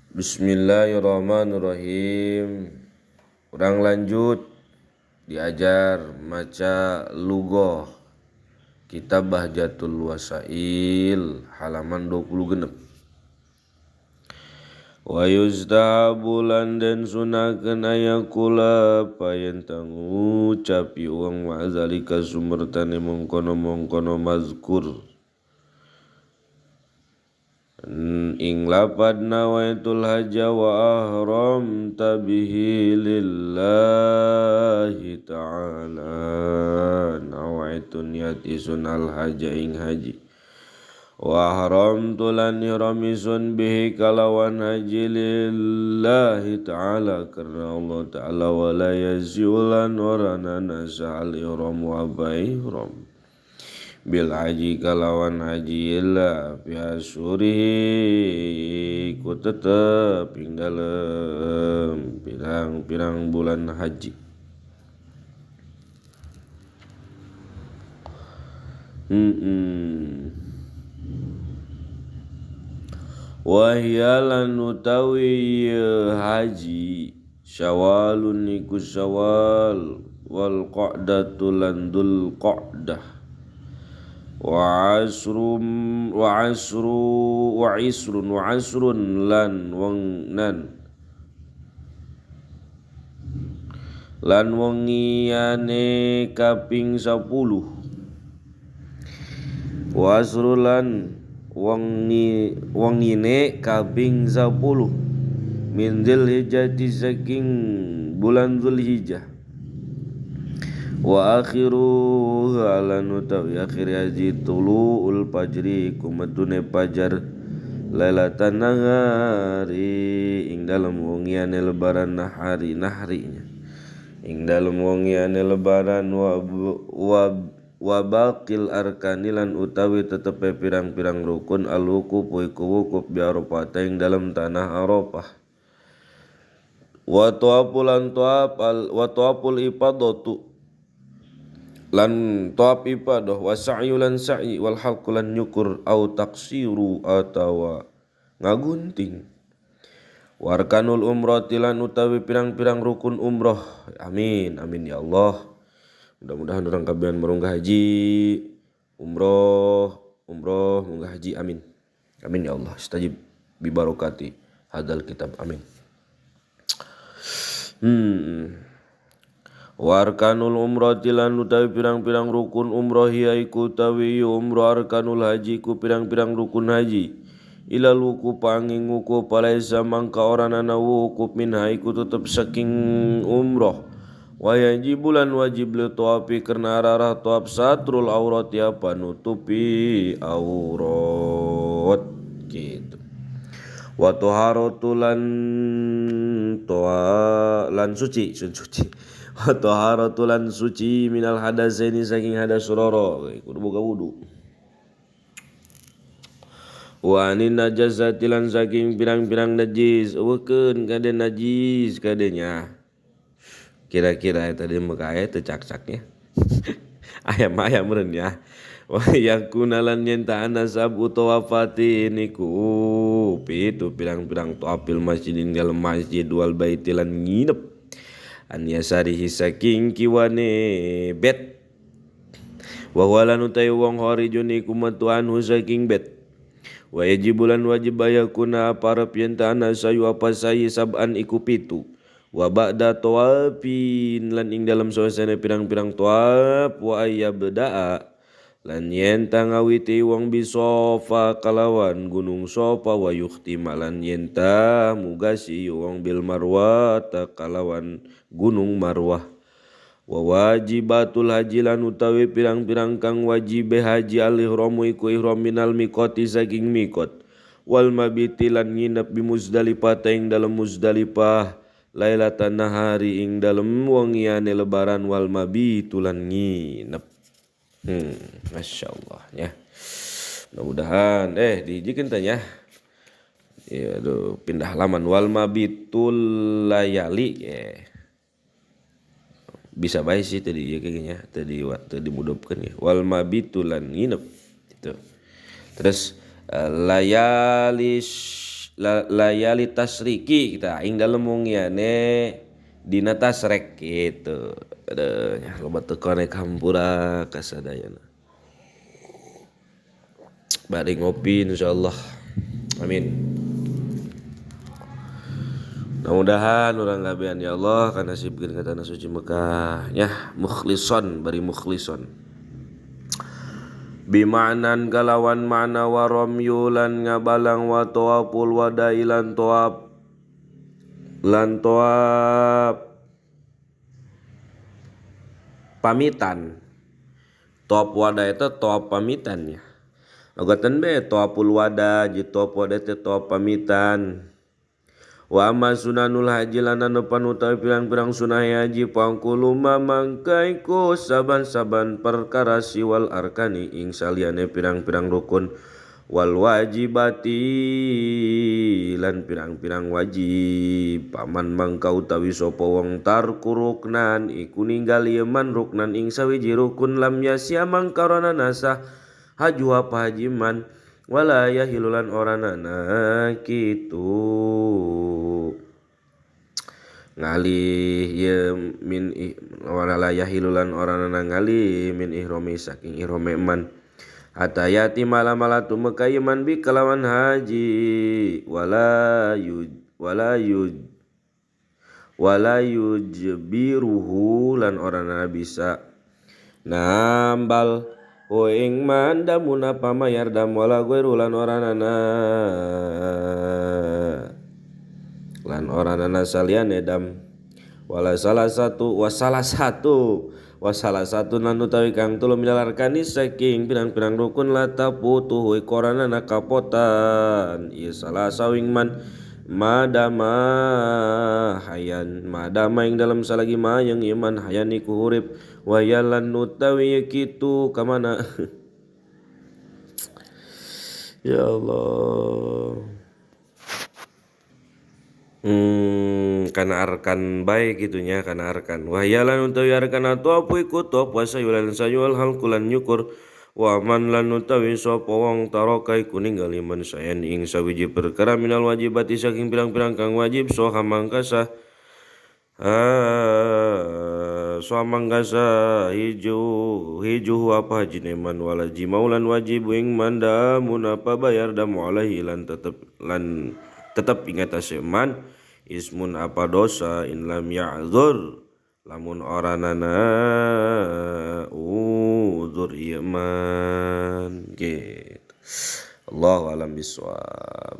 Bismillahirrahmanirrahim. Urang lanjut diajar maca lugoh Kitab Bahjatul Wasail halaman 26. Wa yustahabu lan den sunakeun aya kula payen tangucap uang ma'zalika sumertane mongkono mazkur ing lapad nawaitul haja wa ahram tabihi lillahi ta'ala nawaitu niati sunal haja ing haji wa ahram tulan iramisun bihi kalawan haji lillahi ta'ala karena Allah ta'ala wa la yaziulan orana nasa'al ihram wa ihram bil haji kalawan haji illa biasurihi ku tetep ing dalem pirang-pirang bulan haji. Wahyalan utawi haji syawalun iku syawal wal qa'datu lan dul qa'dah wa asrun lan wengiyane kaping 10 wa asrulan wengine kaping 10 min dzulhijjah saking bulan dzulhijjah wa akhiru halan utawi akhir haji tulu'ul fajri kumatune fajar lailatan nahari ing dalem wengiane lebaran nahrinya ing dalem wengiane lebaran wa baqil arkanilan utawi tetepe pirang-pirang rukun al-wukuf iku wukuf bi Arafah ing dalem tanah Arafah wa tawaful ifadatu lan tawaf ibadah wa sa'yu lan sa'i wal halqu lan nyukur au taksiru atawa ngagunting warkanul umrah tilan utawi pirang-pirang rukun umroh. Amin amin ya Allah. Mudah-mudahan orang kabian merunggah haji umroh munggah haji amin amin ya Allah istajib bi barokati hadal kitab amin. Warkanul umrah tilan utawi pirang-pirang rukun umrah yaiku utawi umrah arkanul haji ku pirang-pirang rukun haji ilal wukuf panging wukuf palaisa mangka oranana wukuf min haiku tetep saking umrah wa yajibulan wajib li tawafi karena ararah tawaf satrul aurat ya panutupi aurat gitu wa taharatulan lan suci wa taharatulan suci minal hadasaini saking hadas roro kudu boga wudu wa anin najasati lan saking pirang-pirang najis eukeun kade najis kadenya kira-kira eta tadi muka aya teu cak-caknya ayam meureun ya wa yakunalan nyenta anasab utawafatin iku pitu pirang-pirang tawafil masjidin dalam masjid wal baitilan nginep an yasarihi saking kiwane bet wa walan utai wong harijun iku matuan saking bet wa yajibulan wajib ayakuna parep yenta anasayu apa sayi sab'an iku pitu wa ba'da tawafin lan ing dalam suasana pirang-pirang tawaf wa ayyabda'a lan yenta ngawiti wong bisofa kalawan gunung sofa wa yukhtima lan yenta mugasi wong bil marwah kalawan gunung marwah wa wajibatul haji lan utawi pirang-pirang kang wajib haji al-ihramu iku ihram minal miqati saking miqat wal mabiti lan nginep bi Muzdalifah ing dalem Muzdalifah lailatan nahari ing dalem wengiane lebaran wal mabitu lan nginep. Masya Allah ya. Mudah-mudahan dijikeun teh nya. Ya pindah halaman wal mabitul layali ya. Bisa baik sih tadi ya kayaknya tadi dimudahkan ya wal mabitul lan nginep gitu. Terus layali tasriki kita aing dalem mungiane dina tasrek gitu. Aduh nya loba teu konek hampura kasadayana. Bari ngopi insyaallah. Amin. Mudah-mudahan orang gabean ya Allah kana sipkeun ka tanah suci Mekah nya mukhlison bari mukhlison. Bima'nan kalawan ma'na wa ramyulan ngabalang wa tawaful wada'i lan tawaf pamitan. Tawaf wada itu tawaf pamitannya. Logatan be tawaful wada ji tawaf wada itu tawaf pamitan. Wa amma sunanul haji lanana panutai pirang-pirang sunah haji pangkulu mamangkaiku saban-saban perkara siwal arkani ing saliyane pirang-pirang rukun wal wajibati lan pirang-pirang wajib paman mangkau utawi sapa wong tarku ruknan iku ninggali man ruknan ing sawiji rukun lam yasya mangkarana nasah haju apa hajiman wala yahilulan oranana kitu ngalih ya min wala yahilulan oranana ngalih min ihrami saking ihrami man atayati malam-malatu mekayman bi kelawan haji wala yujbiruhu lan oranana bisa nambal ing mandamun apa mayar dam wala gueru lan oranana salian edam salah satu nan utawi kang tuluy milarkani saking pirang-pirang rukun lata putuh koranana kapotan ieu salah sawing man madama ing dalam salagi mayang iman hayan iku hurip wayalan utawi kitu kamana ya Allah kana arkan baik gitunya kana arkan wayalan utawi arkan atau apa iku top wasa yulan sayual halkulan nyukur wa man lan utawi sapa wong tarokai kuninggali man sayan ing sawiji perkara minal wajibati saking pirang-pirang kang wajib soha mangkasa hiju apa jineman walaji maulan wajib ing manda munapa bayar dam alaihi lan tetep ingat aseman ismun apa dosa in lam ya'dzur lamun oranana uzur iman gitu. Allahu a'lam bishawab.